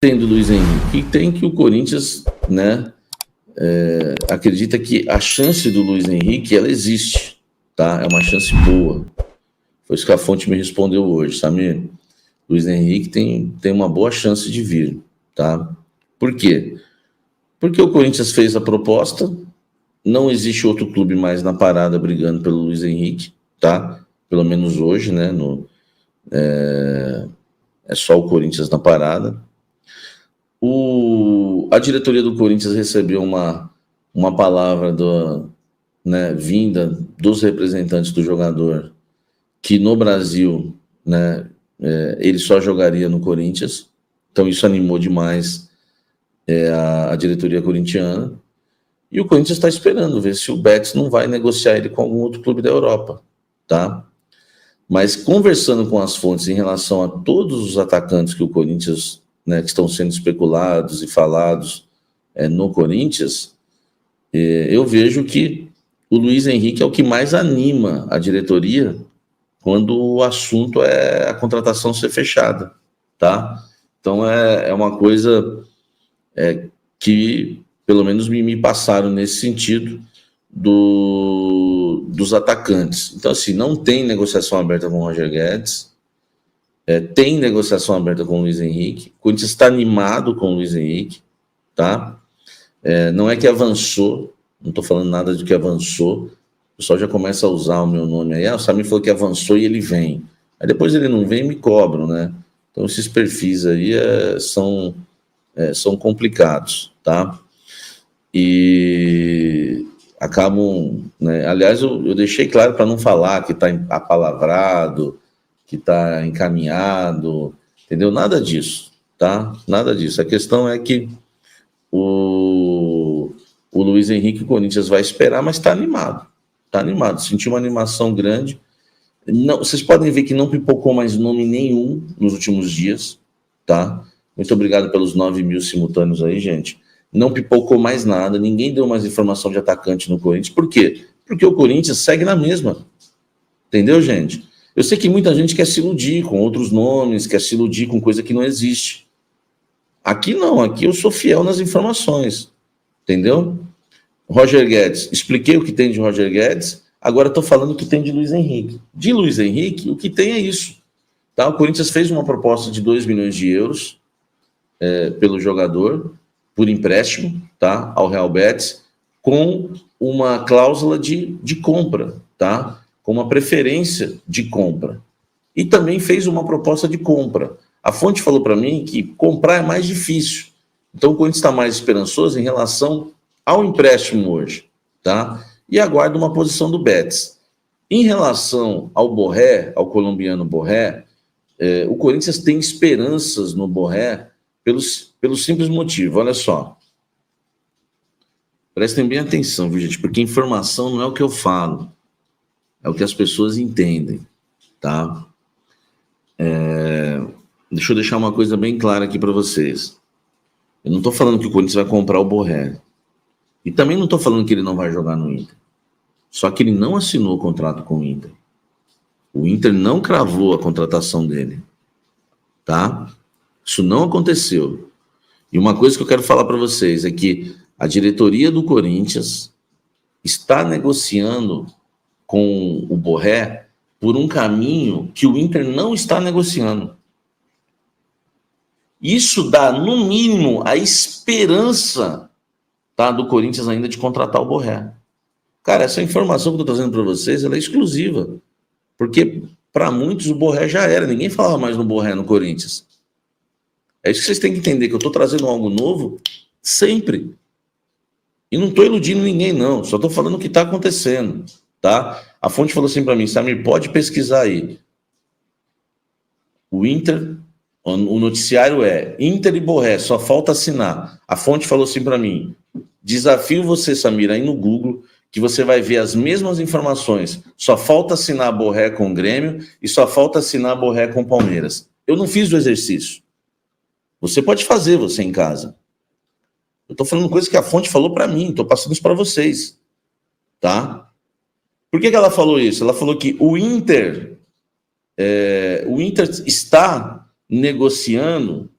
tem do Luiz Henrique? Tem que o Corinthians, né, acredita que a chance do Luiz Henrique, ela existe, tá? É uma chance boa. Foi isso que a fonte me respondeu hoje, Samir. Luiz Henrique tem uma boa chance de vir, tá? Por quê? Porque o Corinthians fez a proposta, não existe outro clube mais na parada brigando pelo Luiz Henrique, tá? Pelo menos hoje, né? É só o Corinthians na parada. A diretoria do Corinthians recebeu uma palavra vinda dos representantes do jogador, que no Brasil, né, ele só jogaria no Corinthians. Então isso animou demais a diretoria corintiana. E o Corinthians está esperando ver se o Betis não vai negociar ele com algum outro clube da Europa, tá? Mas conversando com as fontes em relação a todos os atacantes que o Corinthians, né, que estão sendo especulados e falados no Corinthians, eu vejo que o Luiz Henrique é o que mais anima a diretoria quando o assunto é a contratação ser fechada, tá? Então é uma coisa que pelo menos me passaram nesse sentido dos atacantes. Então, assim, não tem negociação aberta com o Roger Guedes, tem negociação aberta com o Luiz Henrique. O Corinthians está animado com o Luiz Henrique, tá? Não é que avançou, não estou falando nada de que avançou, o pessoal já começa a usar o meu nome aí. O Samir falou que avançou e ele vem. Aí depois ele não vem e me cobram, né? Então esses perfis aí são complicados, tá? E acabam, né? Aliás, eu deixei claro para não falar que está apalavrado, que está encaminhado, entendeu? Nada disso, tá? Nada disso. A questão é que o Luiz Henrique, o Corinthians vai esperar, mas está animado. Está animado, sentiu uma animação grande. Não, vocês podem ver que não pipocou mais nome nenhum nos últimos dias, tá? Muito obrigado pelos 9.000 simultâneos aí, gente. Não pipocou mais nada, ninguém deu mais informação de atacante no Corinthians. Por quê? Porque o Corinthians segue na mesma. Entendeu, gente? Eu sei que muita gente quer se iludir com outros nomes, quer se iludir com coisa que não existe. Aqui não, aqui eu sou fiel nas informações. Entendeu? Roger Guedes, expliquei o que tem de Roger Guedes, agora estou falando o que tem de Luiz Henrique. De Luiz Henrique, o que tem é isso. Tá? O Corinthians fez uma proposta de 2 milhões de euros pelo jogador, por empréstimo, tá? Ao Real Betis, com uma cláusula de compra, tá? Com uma preferência de compra. E também fez uma proposta de compra. A fonte falou para mim que comprar é mais difícil. Então o Corinthians está mais esperançoso em relação ao empréstimo hoje, tá? E aguarda uma posição do Betis. Em relação ao Borré, ao colombiano Borré, o Corinthians tem esperanças no Borré pelo simples motivo, olha só. Prestem bem atenção, viu, gente? Porque informação não é o que eu falo, é o que as pessoas entendem, tá? Deixa eu deixar uma coisa bem clara aqui para vocês. Eu não estou falando que o Corinthians vai comprar o Borré. E também não estou falando que ele não vai jogar no Inter. Só que ele não assinou o contrato com o Inter. O Inter não cravou a contratação dele. Tá? Isso não aconteceu. E uma coisa que eu quero falar para vocês é que a diretoria do Corinthians está negociando com o Borré por um caminho que o Inter não está negociando. Isso dá, no mínimo, a esperança, tá, do Corinthians ainda de contratar o Borré. Cara, essa informação que eu estou trazendo para vocês, ela é exclusiva. Porque, para muitos, o Borré já era. Ninguém falava mais no Borré no Corinthians. É isso que vocês têm que entender, que eu estou trazendo algo novo sempre. E não estou iludindo ninguém, não. Só estou falando o que está acontecendo, tá? A fonte falou assim para mim, Samir, pode pesquisar aí. O Inter, o noticiário é Inter e Borré, só falta assinar. A fonte falou assim para mim, desafio você, Samir, aí no Google, que você vai ver as mesmas informações. Só falta assinar Borré com o Grêmio e só falta assinar Borré com o Palmeiras. Eu não fiz o exercício. Você pode fazer, você em casa. Eu estou falando coisa que a fonte falou para mim, estou passando isso para vocês. Tá? Por que ela falou isso? Ela falou que o Inter está negociando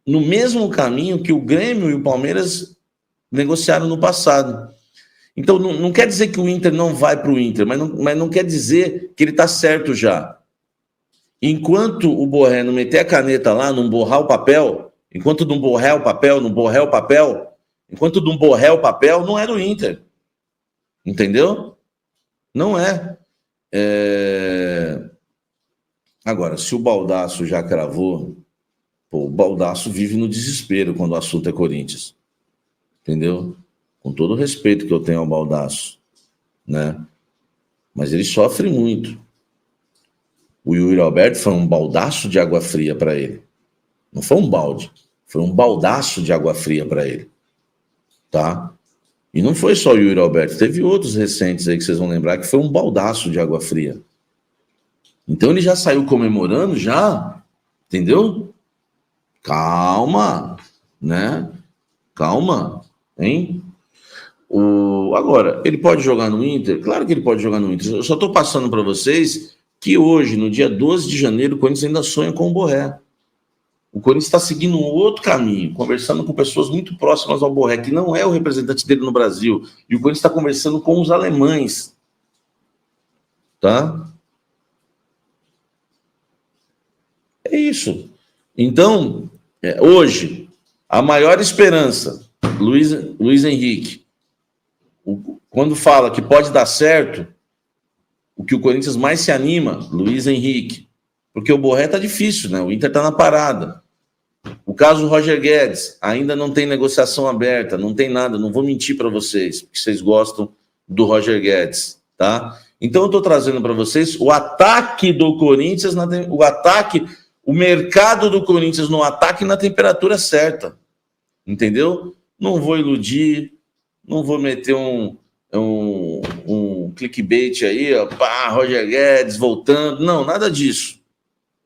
no mesmo caminho que o Grêmio e o Palmeiras negociaram no passado. Então, não quer dizer que o Inter não vai para o Inter, mas não quer dizer que ele está certo já. Enquanto o Borré não meter a caneta lá, não borrar o papel, enquanto não borrar o papel, enquanto não borrar o papel, não é do Inter. Entendeu? Não é. Agora, se o Baldasso já cravou, o Baldasso vive no desespero quando o assunto é Corinthians. Entendeu? Com todo o respeito que eu tenho ao Baldasso, né? Mas ele sofre muito. O Yuri Alberto foi um baldaço de água fria para ele. Não foi um balde, foi um baldaço de água fria para ele. Tá? E não foi só o Yuri Alberto, teve outros recentes aí que vocês vão lembrar que foi um baldaço de água fria. Então ele já saiu comemorando, já, entendeu? Calma, né? Calma, hein? Agora, ele pode jogar no Inter? Claro que ele pode jogar no Inter. Eu só estou passando para vocês que hoje, no dia 12 de janeiro, o Corinthians ainda sonha com o Borré. O Corinthians está seguindo um outro caminho, conversando com pessoas muito próximas ao Borré, que não é o representante dele no Brasil. E o Corinthians está conversando com os alemães. Tá? É isso. Então, hoje, a maior esperança, Luiz Henrique, quando fala que pode dar certo, o que o Corinthians mais se anima, Luiz Henrique, porque o Borré tá difícil, né? O Inter tá na parada. O caso Roger Guedes, ainda não tem negociação aberta, não tem nada, não vou mentir para vocês, porque vocês gostam do Roger Guedes, tá? Então eu tô trazendo para vocês o ataque do Corinthians, o mercado do Corinthians no ataque na temperatura certa, entendeu? Não vou iludir, não vou meter um clickbait aí, ó, pá, Roger Guedes voltando. Não, nada disso.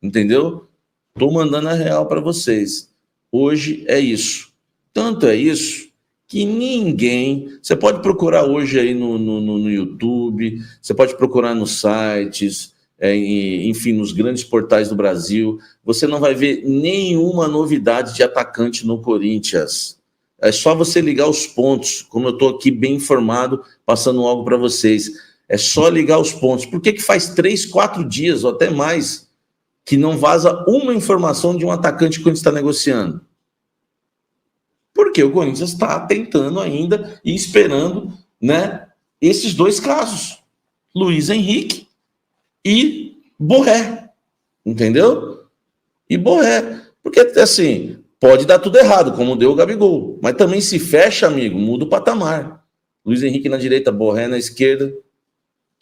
Entendeu? Tô mandando a real para vocês. Hoje é isso. Tanto é isso que ninguém... Você pode procurar hoje aí no YouTube, você pode procurar nos sites, enfim, nos grandes portais do Brasil. Você não vai ver nenhuma novidade de atacante no Corinthians. É só você ligar os pontos, como eu estou aqui bem informado, passando algo para vocês. É só ligar os pontos. Por que faz 3, 4 dias, ou até mais, que não vaza uma informação de um atacante que o Corinthians está negociando? Porque o Corinthians está tentando ainda e esperando, né, esses dois casos. Luiz Henrique e Borré. Entendeu? E Borré. Porque, assim... Pode dar tudo errado, como deu o Gabigol. Mas também se fecha, amigo, muda o patamar. Luiz Henrique na direita, Borré na esquerda,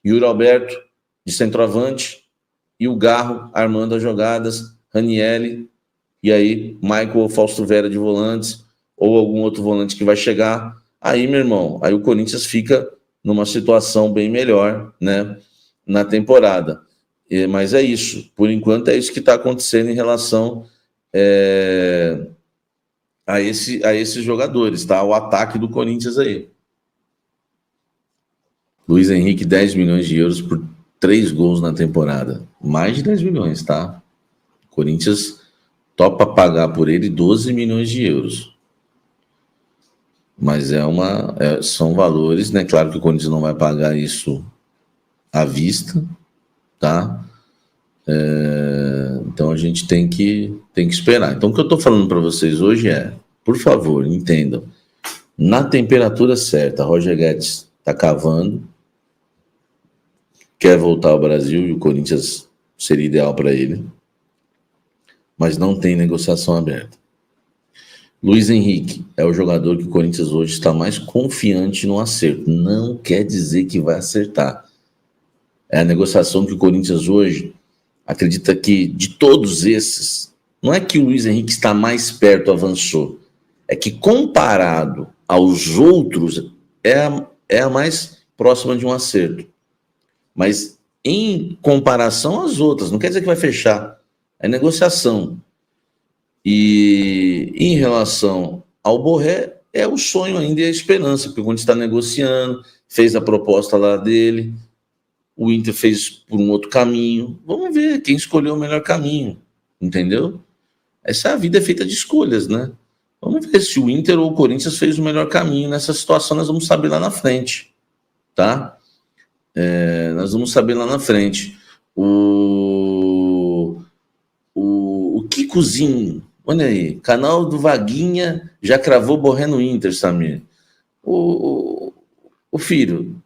Yuri Alberto de centroavante e o Garro armando as jogadas, Ranielli, e aí Michael ou Fausto Vera de volantes, ou algum outro volante que vai chegar. Aí, meu irmão, aí o Corinthians fica numa situação bem melhor, né, na temporada. Mas é isso. Por enquanto é isso que está acontecendo em relação... a esses jogadores, tá? O ataque do Corinthians aí. Luiz Henrique, 10 milhões de euros por 3 gols na temporada. Mais de 10 milhões, tá? O Corinthians topa pagar por ele 12 milhões de euros. Mas são valores, né? Claro que o Corinthians não vai pagar isso à vista, tá? Então a gente tem que esperar. Então o que eu estou falando para vocês hoje por favor, entendam, na temperatura certa, Roger Guedes está cavando, quer voltar ao Brasil e o Corinthians seria ideal para ele, mas não tem negociação aberta. Luiz Henrique é o jogador que o Corinthians hoje está mais confiante no acerto. Não quer dizer que vai acertar. É a negociação que o Corinthians hoje acredita que de todos esses, não é que o Luiz Henrique está mais perto, avançou, é que comparado aos outros, é a mais próxima de um acerto. Mas em comparação às outras, não quer dizer que vai fechar, é negociação. E em relação ao Borré, é o sonho ainda e a esperança, porque quando está negociando, fez a proposta lá dele, o Inter fez por um outro caminho. Vamos ver quem escolheu o melhor caminho, entendeu? Essa vida é feita de escolhas, né? Vamos ver se o Inter ou o Corinthians fez o melhor caminho nessa situação, nós vamos saber lá na frente, tá? Nós vamos saber lá na frente. O Kikozinho, olha aí, canal do Vaguinha já cravou Borré no Inter, Samir. O filho,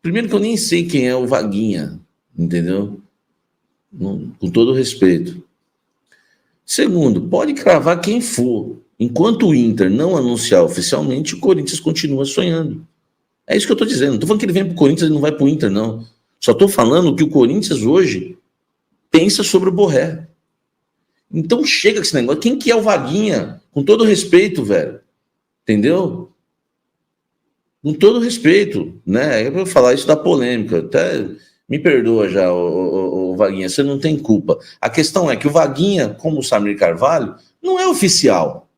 primeiro que eu nem sei quem é o Vaguinha, entendeu? Com todo respeito. Segundo, pode cravar quem for. Enquanto o Inter não anunciar oficialmente, o Corinthians continua sonhando. É isso que eu estou dizendo. Não estou falando que ele vem para o Corinthians e não vai para o Inter, não. Só estou falando que o Corinthians hoje pensa sobre o Borré. Então chega com esse negócio. Quem que é o Vaguinha? Com todo respeito, velho. Entendeu? Com todo respeito, né? Eu vou falar isso da polêmica. Até me perdoa já, o Vaguinha, você não tem culpa. A questão é que o Vaguinha, como o Samir Carvalho, não é oficial.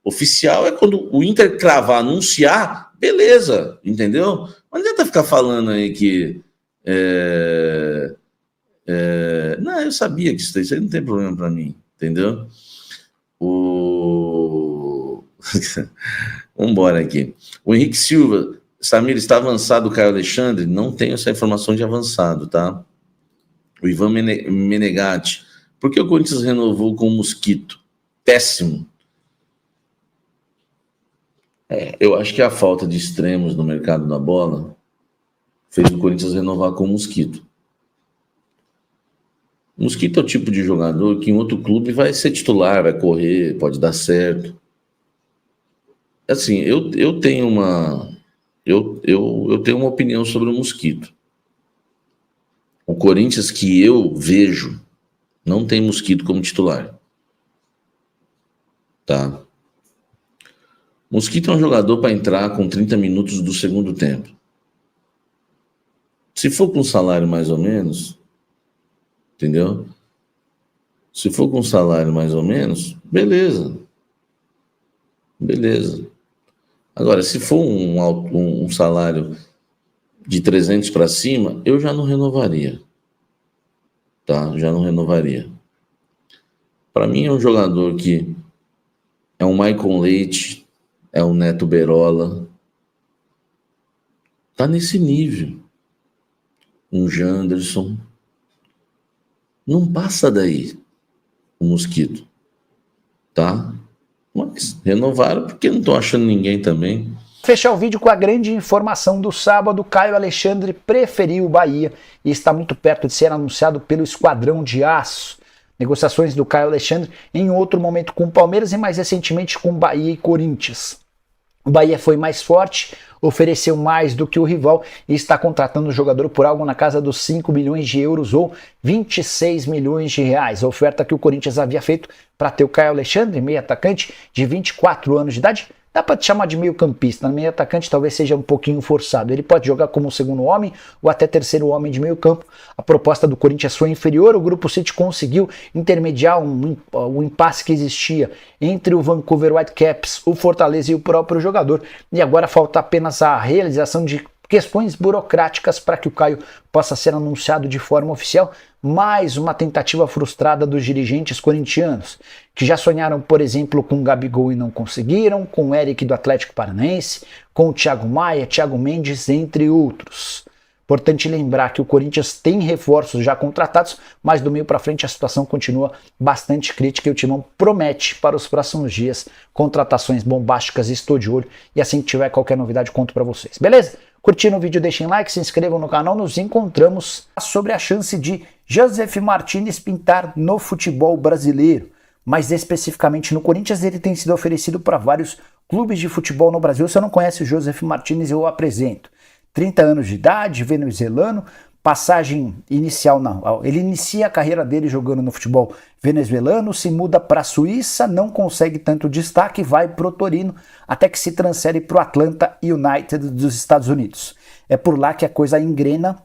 Oficial é quando o Inter cravar, anunciar, beleza, entendeu? Mas não adianta ficar falando aí que... Não, eu sabia que isso aí não tem problema para mim, entendeu? Vamos embora aqui. O Henrique Silva, Samir, está avançado o Caio Alexandre? Não tenho essa informação de avançado, tá? O Ivan Menegatti, por que o Corinthians renovou com o Mosquito? Péssimo. Eu acho que a falta de extremos no mercado da bola fez o Corinthians renovar com o Mosquito. O Mosquito é o tipo de jogador que em outro clube vai ser titular, vai correr, pode dar certo. Assim, eu tenho uma opinião sobre o Mosquito. O Corinthians que eu vejo não tem Mosquito como titular. Tá? Mosquito é um jogador para entrar com 30 minutos do segundo tempo. Se for com salário mais ou menos, entendeu? Se for com salário mais ou menos, beleza. Beleza. Agora, se for um salário de 300 para cima, eu já não renovaria. Tá? Já não renovaria. Para mim é um jogador que é um Maicon Leite, é um Neto Berola. Tá nesse nível. Um Janderson. Não passa daí o Mosquito. Tá? Mas renovaram porque não estão achando ninguém também. Fechar o vídeo com a grande informação do sábado: Caio Alexandre preferiu o Bahia e está muito perto de ser anunciado pelo Esquadrão de Aço. Negociações do Caio Alexandre em outro momento com o Palmeiras e mais recentemente com Bahia e Corinthians. O Bahia foi mais forte, ofereceu mais do que o rival e está contratando o jogador por algo na casa dos 5 milhões de euros ou 26 milhões de reais. A oferta que o Corinthians havia feito para ter o Caio Alexandre, meio atacante de 24 anos de idade, dá para te chamar de meio campista. Meio atacante talvez seja um pouquinho forçado. Ele pode jogar como segundo homem ou até terceiro homem de meio campo. A proposta do Corinthians foi inferior. O Grupo City conseguiu intermediar um impasse que existia entre o Vancouver Whitecaps, o Fortaleza e o próprio jogador. E agora falta apenas a realização de questões burocráticas para que o Caio possa ser anunciado de forma oficial. Mais uma tentativa frustrada dos dirigentes corintianos, que já sonharam, por exemplo, com o Gabigol e não conseguiram, com o Eric do Atlético Paranaense, com o Thiago Maia, Thiago Mendes, entre outros. Importante lembrar que o Corinthians tem reforços já contratados, mas do meio para frente a situação continua bastante crítica e o Timão promete para os próximos dias contratações bombásticas. Estou de olho e assim que tiver qualquer novidade conto para vocês, beleza? Curtindo o vídeo, deixem like, se inscrevam no canal. Nos encontramos sobre a chance de Josef Martinez pintar no futebol brasileiro. Mais especificamente no Corinthians, ele tem sido oferecido para vários clubes de futebol no Brasil. Se eu não conhece o Josef Martinez, eu o apresento. 30 anos de idade, venezuelano, passagem inicial não. Ele inicia a carreira dele jogando no futebol venezuelano, se muda para a Suíça, não consegue tanto destaque, vai pro Torino, até que se transfere para o Atlanta United dos Estados Unidos. É por lá que a coisa engrena.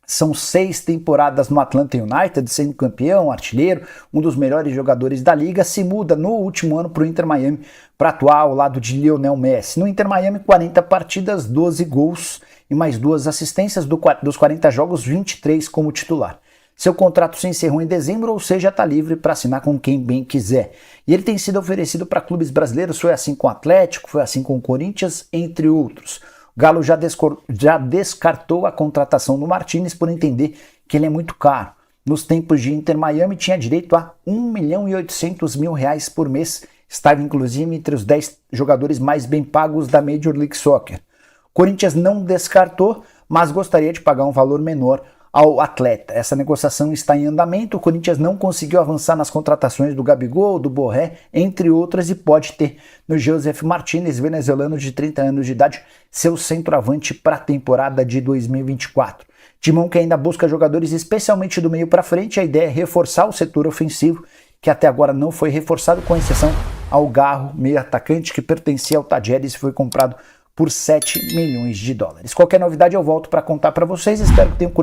São 6 temporadas no Atlanta United, sendo campeão, artilheiro, um dos melhores jogadores da liga. Se muda no último ano para o Inter Miami para atuar ao lado de Lionel Messi. No Inter Miami, 40 partidas, 12 gols e mais 2 assistências. Dos 40 jogos, 23 como titular. Seu contrato se encerrou em dezembro, ou seja, está livre para assinar com quem bem quiser. E ele tem sido oferecido para clubes brasileiros, foi assim com o Atlético, foi assim com o Corinthians, entre outros. O Galo já descartou a contratação do Martínez por entender que ele é muito caro. Nos tempos de Inter Miami tinha direito a R$1.800.000 por mês, estava inclusive entre os 10 jogadores mais bem pagos da Major League Soccer. Corinthians não descartou, mas gostaria de pagar um valor menor ao atleta. Essa negociação está em andamento, o Corinthians não conseguiu avançar nas contratações do Gabigol, do Borré, entre outras, e pode ter no Josef Martínez, venezuelano de 30 anos de idade, seu centroavante para a temporada de 2024. Timão que ainda busca jogadores especialmente do meio para frente, a ideia é reforçar o setor ofensivo, que até agora não foi reforçado, com exceção ao Garro, meio atacante que pertencia ao Tajeres e foi comprado por $7 milhões. Qualquer novidade eu volto para contar para vocês, espero que tenham curtido.